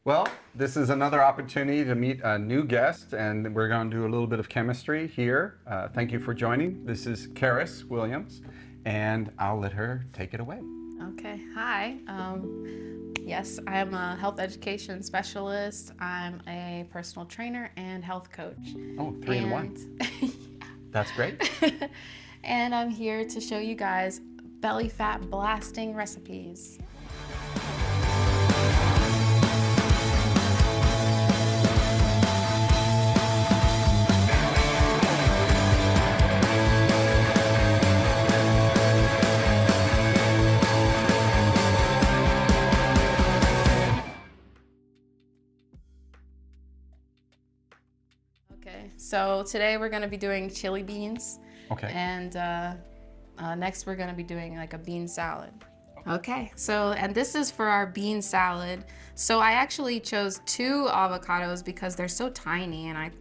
Well, this is another opportunity to meet a new guest, and we're going to do a little bit of chemistry here. Thank you for joining. This is Charis Williams, and I'll let her take it away. Okay, hi. Yes, I'm a health education specialist. I'm a personal trainer and health coach. Oh, three in one. That's great. And I'm here to show you guys belly fat blasting recipes. Okay, so today we're going to be doing chili beans. Okay. And next we're going to be doing like a bean salad. Okay, so and this is for our bean salad. So I actually chose 2 avocados because they're so tiny, and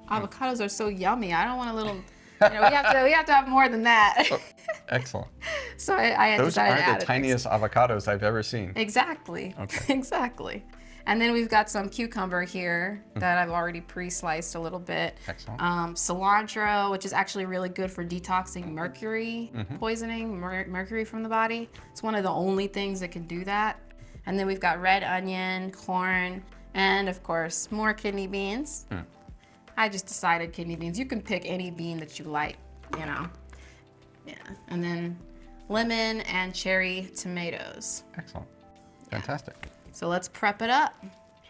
avocados are so yummy. I don't want a little, we have to have more than that. Oh, excellent. So I Those decided to are add the it. tiniest avocados I've ever seen. Exactly. Okay. Exactly. And then we've got some cucumber here that I've already pre-sliced a little bit. Excellent. Cilantro, which is actually really good for detoxing mercury poisoning, mercury from the body. It's one of the only things that can do that. And then we've got red onion, corn, and of course, more kidney beans. I just decided kidney beans. You can pick any bean that you like, Yeah. And then lemon and cherry tomatoes. Excellent. Fantastic. So let's prep it up.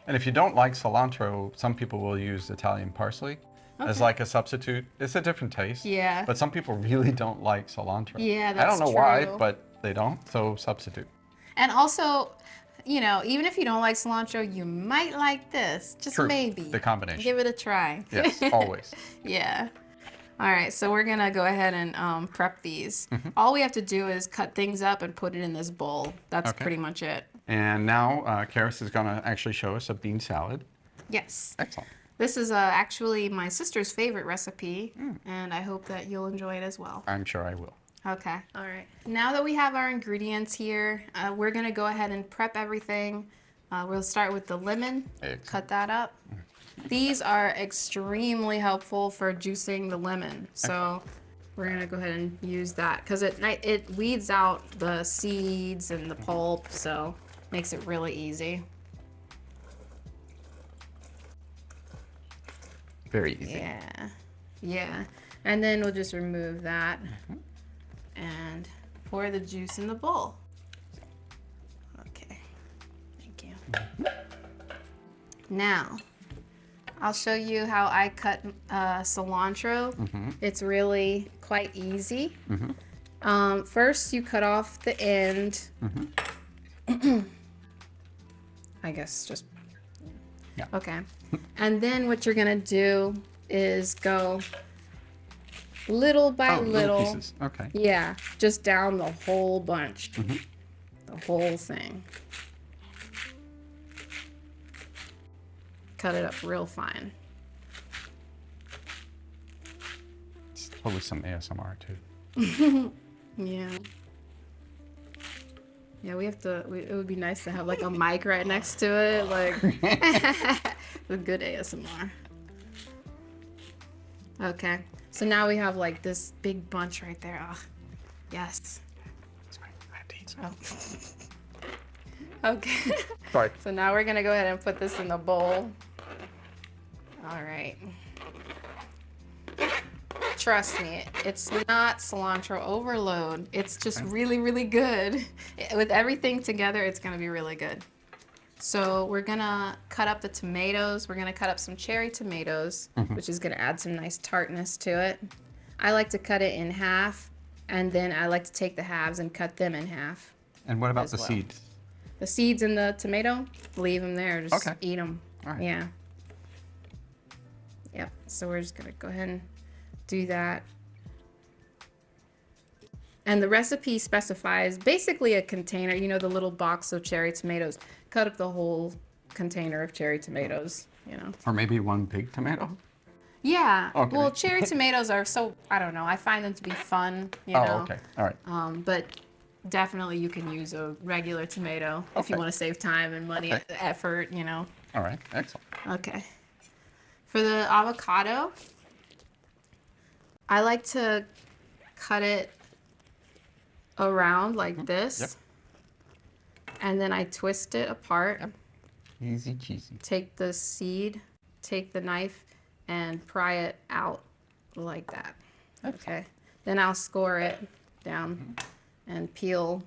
And if you don't like cilantro, some people will use Italian parsley as like a substitute. It's a different taste. Yeah. But some people really don't like cilantro. Yeah, I that's don't know why, true. but they don't, so substitute. And also, even if you don't like cilantro, you might like this. Just True. maybe. The combination. Give it a try. Yes, always. Yeah. All right, so we're gonna go ahead and prep these. All we have to do is cut things up and put it in this bowl. That's Okay. pretty much it. And now Charis is going to actually show us a bean salad. Yes. Excellent. This is actually my sister's favorite recipe, and I hope that you'll enjoy it as well. I'm sure I will. Okay. All right. Now that we have our ingredients here, we're going to go ahead and prep everything. We'll start with the lemon. Excellent. Cut that up. These are extremely helpful for juicing the lemon. So we're going to go ahead and use that because it weeds out the seeds and the pulp, so makes it really easy. Very easy. Yeah. Yeah. And then we'll just remove that and pour the juice in the bowl. Okay. Thank you. Now, I'll show you how I cut cilantro. It's really quite easy. First, you cut off the end. I guess just, Yeah. Okay. And then what you're gonna do is go little by little pieces. Okay. Yeah, just down the whole bunch. The whole thing. Cut it up real fine. It's probably some ASMR too. Yeah. Yeah, it would be nice to have like a mic right next to it, like with good ASMR. Okay, so now we have like this big bunch right there. Oh, yes. Sorry, I have to eat some. Oh. Okay. Sorry. So now we're gonna go ahead and put this in the bowl. All right. Trust me, it's not cilantro overload. It's just really, really good. With everything together, it's gonna be really good. So we're gonna cut up the tomatoes. We're gonna cut up some cherry tomatoes, which is gonna add some nice tartness to it. I like to cut it in half, and then I like to take the halves and cut them in half. And what about as the well. seeds? The seeds in the tomato, leave them there. Just Okay. eat them. All right. Yeah. Yep. So we're just gonna go ahead and do that. And the recipe specifies basically a container, the little box of cherry tomatoes. Cut up the whole container of cherry tomatoes, Or maybe one big tomato? Yeah. Okay. Well, cherry tomatoes are so, I don't know, I find them to be fun, Oh, okay. All right. But definitely you can use a regular tomato if you Okay. want to save time and money, Okay. effort, you know. All right, excellent. Okay. For the avocado, I like to cut it around like this. Yep. And then I twist it apart. Yep. Easy cheesy. Take the seed, take the knife, and pry it out like that. Okay. Then I'll score it down and peel.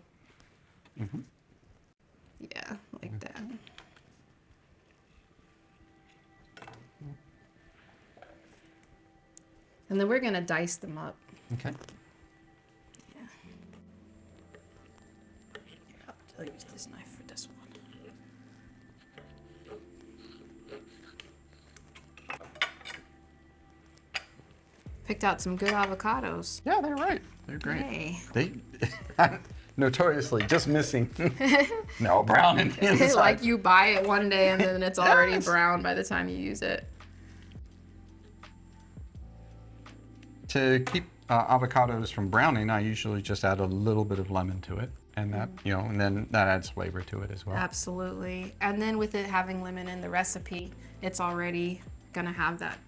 Yeah, like that. And then we're gonna dice them up. Okay. Yeah. I'll use this knife for this one. Picked out some good avocados. Yeah, they're right. They're great. Yay. They notoriously just missing no brown in the inside. Like you buy it one day and then it's already Yes. brown by the time you use it. To keep avocados from browning, I usually just add a little bit of lemon to it, and that and then that adds flavor to it as well. Absolutely. And then with it having lemon in the recipe, it's already gonna have that,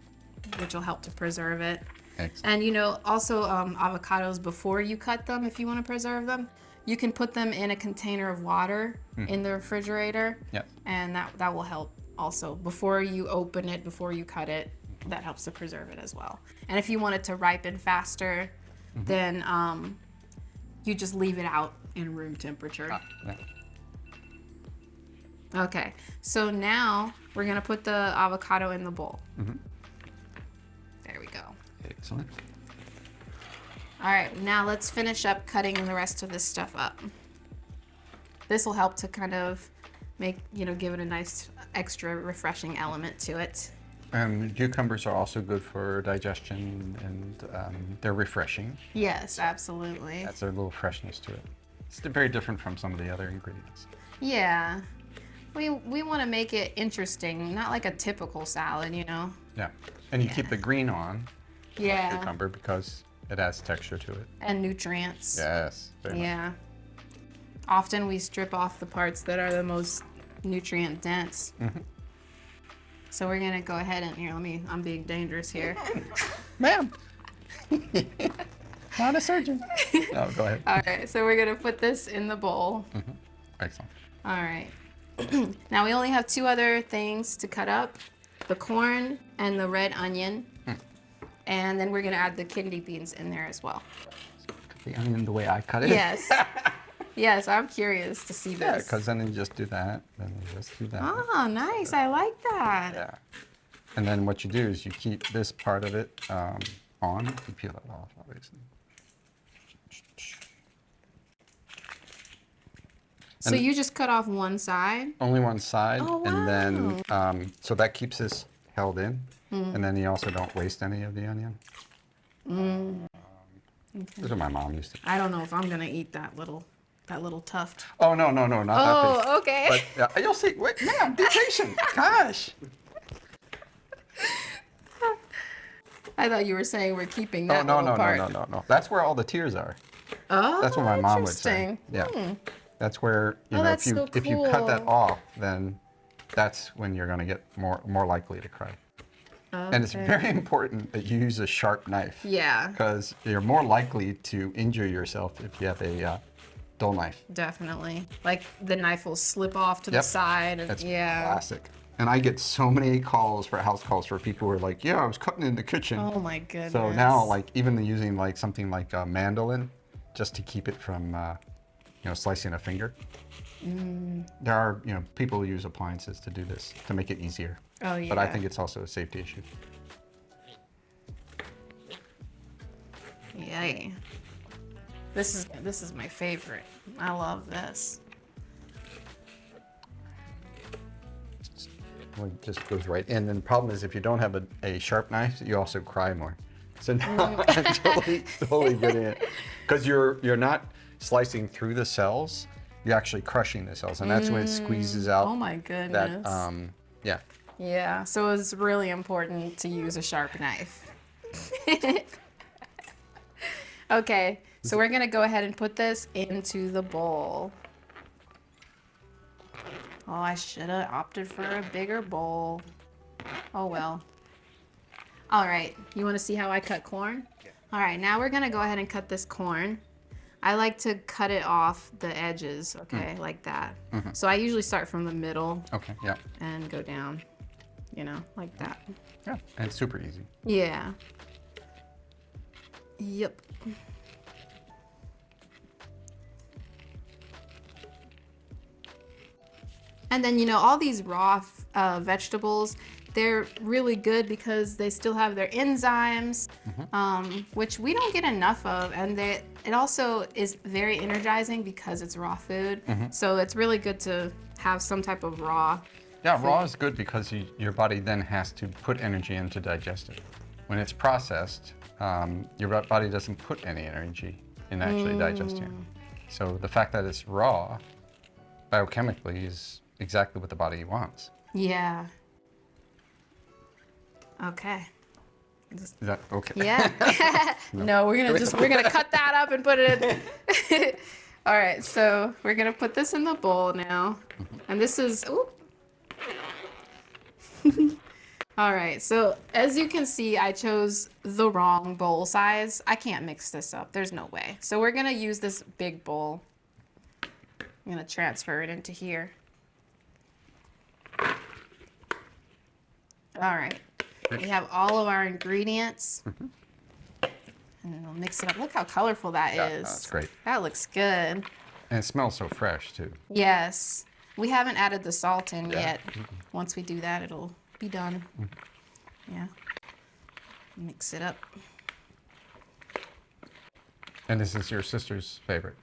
which will help to preserve it. Excellent. And also avocados, before you cut them, if you want to preserve them, you can put them in a container of water in the refrigerator. Yep. And that will help also. Before you open it, before you cut it, that helps to preserve it as well. And if you want it to ripen faster, then you just leave it out in room temperature. Yeah. Okay, so now we're gonna put the avocado in the bowl. There we go. Excellent. All right, now let's finish up cutting the rest of this stuff up. This will help to kind of make, give it a nice extra refreshing element to it. And cucumbers are also good for digestion, and they're refreshing. Yes, absolutely. Adds a little freshness to it. It's very different from some of the other ingredients. Yeah. We want to make it interesting, not like a typical salad, Yeah. And you keep the green on Yeah. cucumber because it adds texture to it. And nutrients. Yes. Very much. Yeah. Often we strip off the parts that are the most nutrient dense. So we're gonna go ahead and I'm being dangerous here. Ma'am. Not a surgeon. No, go ahead. All right, so we're gonna put this in the bowl. Excellent. All right. Now we only have two other things to cut up: the corn and the red onion. And then we're gonna add the kidney beans in there as well. Cut the onion the way I cut it. Yes. Yes, I'm curious to see Yeah, this. because then you just do that, then you just do that. Oh, nice. I like that. Yeah. And then what you do is you keep this part of it on. You peel it off, obviously. So you just cut off one side? Only one side, Oh, and then so that keeps this held in, and then you also don't waste any of the onion. This is what my mom used to do. I don't know if I'm gonna eat that little tuft. Oh no, not that big. Oh, okay. But you'll see. Wait, ma'am, be patient. Gosh. I thought you were saying we're keeping that no, little part. no. That's where all the tears are. Oh, That's what my mom would say. interesting. Yeah. That's where that's so if you cut that cool. off, then that's when you're going to get more likely to cry. And it's Okay. very important that you use a sharp knife. Yeah, Because you're more likely to injure yourself if you have a dull knife. definitely. Like the knife will slip off to the Yep. side. And, That's yeah. classic. And I get so many house calls for people who are like, yeah, I was cutting in the kitchen. Oh my goodness. So now, even using something like a mandolin, just to keep it from, slicing a finger. There are, people who use appliances to do this to make it easier. Oh yeah. But I think it's also a safety issue. Yay. This is my favorite. I love this. Well, it just goes right in. And the problem is if you don't have a sharp knife, you also cry more. So now I'm totally getting it. Because you're not slicing through the cells, you're actually crushing the cells. And that's when it squeezes out Oh my goodness. that, yeah. Yeah, so it's really important to use a sharp knife. Okay, So we're gonna go ahead and put this into the bowl. Oh, I should have opted for a bigger bowl. Oh well. All right, you wanna see how I cut corn? Yeah. All right, now we're gonna go ahead and cut this corn. I like to cut it off the edges, okay, like that. So I usually start from the middle Okay, yeah. and go down, you know, like that. Yeah, and it's super easy. Yeah. Yep. And then, you know, all these raw vegetables, they're really good because they still have their enzymes, which we don't get enough of. And it also is very energizing because it's raw food. So it's really good to have some type of raw. Yeah, raw is good because your body then has to put energy in to digest it. When it's processed, your body doesn't put any energy in actually digesting it. So the fact that it's raw, biochemically, is exactly what the body wants. Yeah. Okay. Is that okay? Yeah. No, we're gonna cut that up and put it in. All right, so we're gonna put this in the bowl now. And this is, ooh. All right, so as you can see, I chose the wrong bowl size. I can't mix this up, there's no way. So we're gonna use this big bowl. I'm gonna transfer it into here. All right. We have all of our ingredients. And then we'll mix it up. Look how colorful that is. That's great. That looks good. And it smells so fresh too. Yes. We haven't added the salt in yet. Once we do that, it'll be done. Yeah. Mix it up. And this is your sister's favorite?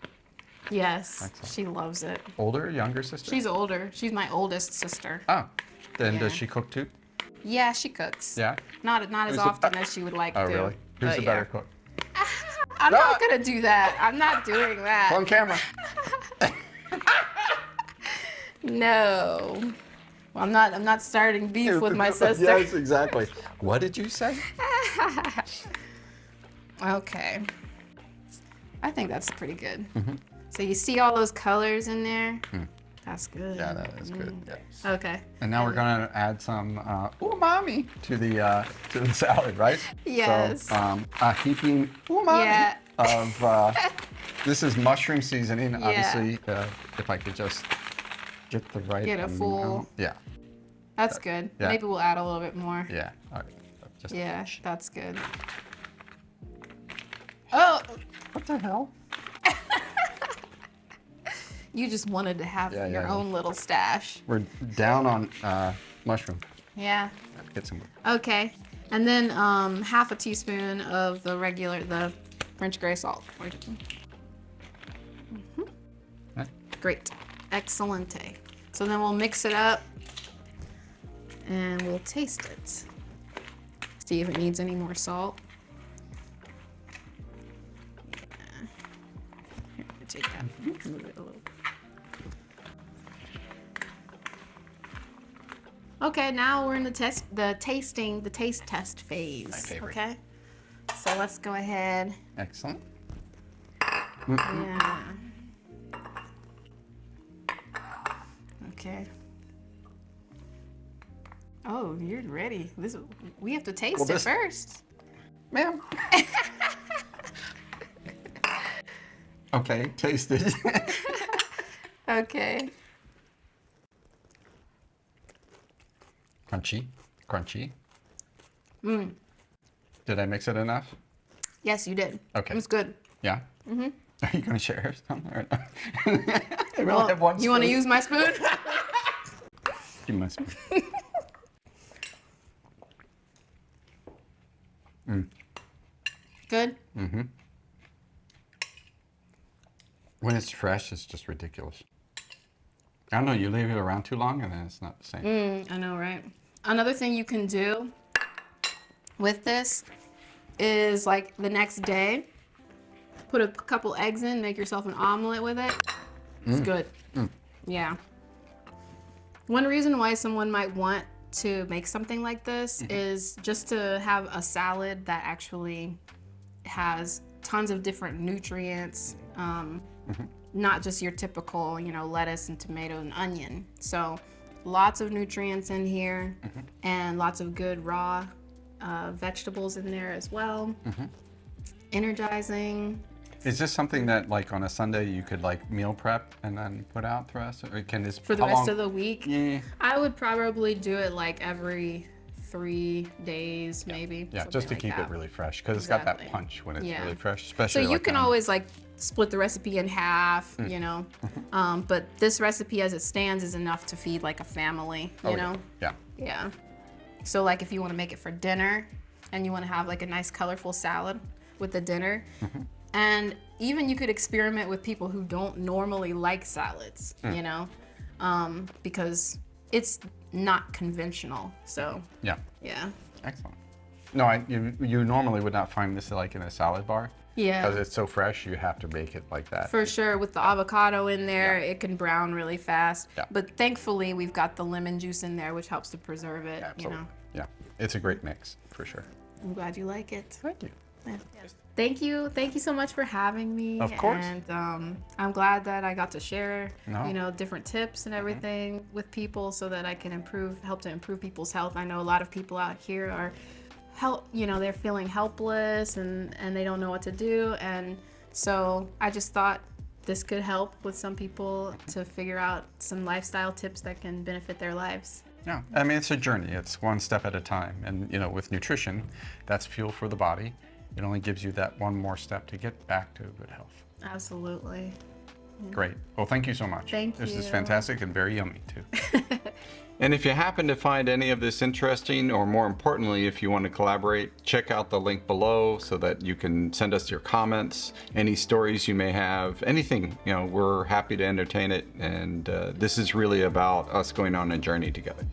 Yes. Excellent. She loves it. Older or younger sister? She's older. She's my oldest sister. Oh, then Yeah. does she cook too? Yeah, she cooks. Yeah? Not as Who's often as she would like Oh, to. really? Who's but the yeah. better cook? I'm not gonna do that. I'm not doing that. On camera. No. Well, I'm not starting beef with my sister. Yes, exactly. What did you say? Okay. I think that's pretty good. So you see all those colors in there? That's good. Yeah, that is good. Yes. Okay. And now we're gonna add some umami to the salad, right? Yes. So a heaping umami Yeah. of this is mushroom seasoning. Obviously, if I could just get the right Get a amount. full- Yeah. That's good. Yeah. Maybe we'll add a little bit more. Yeah. All right. Just Yeah, that's good. Oh, What the hell? you just wanted to have Yeah, your yeah. own little stash. We're down on mushroom. Yeah. Get some. Okay. And then half a teaspoon of the French gray salt. Right. Great. Excellente. So then we'll mix it up and we'll taste it. See if it needs any more salt. Yeah. Here, take that. Move it a little. Okay, now we're in the taste test phase. My favorite. Okay. So let's go ahead. Excellent. Yeah. Okay. Oh, you're ready. We have to taste it first. Ma'am. Okay, taste it. Okay. Crunchy. Crunchy. Mm. Did I mix it enough? Yes, you did. Okay. It was good. Yeah? Mm-hmm. Are you going to share some or not? I really Well, have one you want to spoon. use my spoon? You must. Good? Mm-hmm. When it's fresh, it's just ridiculous. I don't know, you leave it around too long and then it's not the same. I know, right? Another thing you can do with this is like the next day, put a couple eggs in, make yourself an omelet with it. It's good. Yeah. One reason why someone might want to make something like this is just to have a salad that actually has tons of different nutrients, not just your typical, you know, lettuce and tomato and onion. So lots of nutrients in here, and lots of good raw vegetables in there as well. Energizing. Is this something that, like, on a Sunday you could, like, meal prep and then put out the rest? Or can this For the rest of the week? Yeah. I would probably do it like every 3 days, maybe. Yeah, something just to like keep that. it really fresh, because it's got that Exactly. punch when it's Yeah. really fresh, So especially you like can always like split the recipe in half, you know. But this recipe as it stands is enough to feed like a family, you know. Yeah. Yeah. So like if you want to make it for dinner and you want to have like a nice colorful salad with the dinner, and even you could experiment with people who don't normally like salads, you know, because it's not conventional. So Yeah. yeah. Excellent. No, you normally would not find this like in a salad bar. Yeah. Because it's so fresh, you have to make it like that. For sure, with the avocado in there, it can brown really fast. Yeah. But thankfully, we've got the lemon juice in there, which helps to preserve it. Absolutely. You know, Yeah. It's a great mix, for sure. I'm glad you like it. Thank you. Yeah. Thank you so much for having me. Of course. And I'm glad that I got to share, No. you know, different tips and everything with people, so that I can help to improve people's health. I know a lot of people out here are they're feeling helpless and they don't know what to do, and so I just thought this could help with some people to figure out some lifestyle tips that can benefit their lives. Yeah. I mean, it's a journey. It's one step at a time. And, you know, with nutrition, that's fuel for the body. It only gives you that one more step to get back to good health. Absolutely. Great. Well, thank you so much. Thank This is you. fantastic and very yummy, too. And if you happen to find any of this interesting, or more importantly, if you want to collaborate, check out the link below so that you can send us your comments, any stories you may have, anything. You know, we're happy to entertain it. And this is really about us going on a journey together.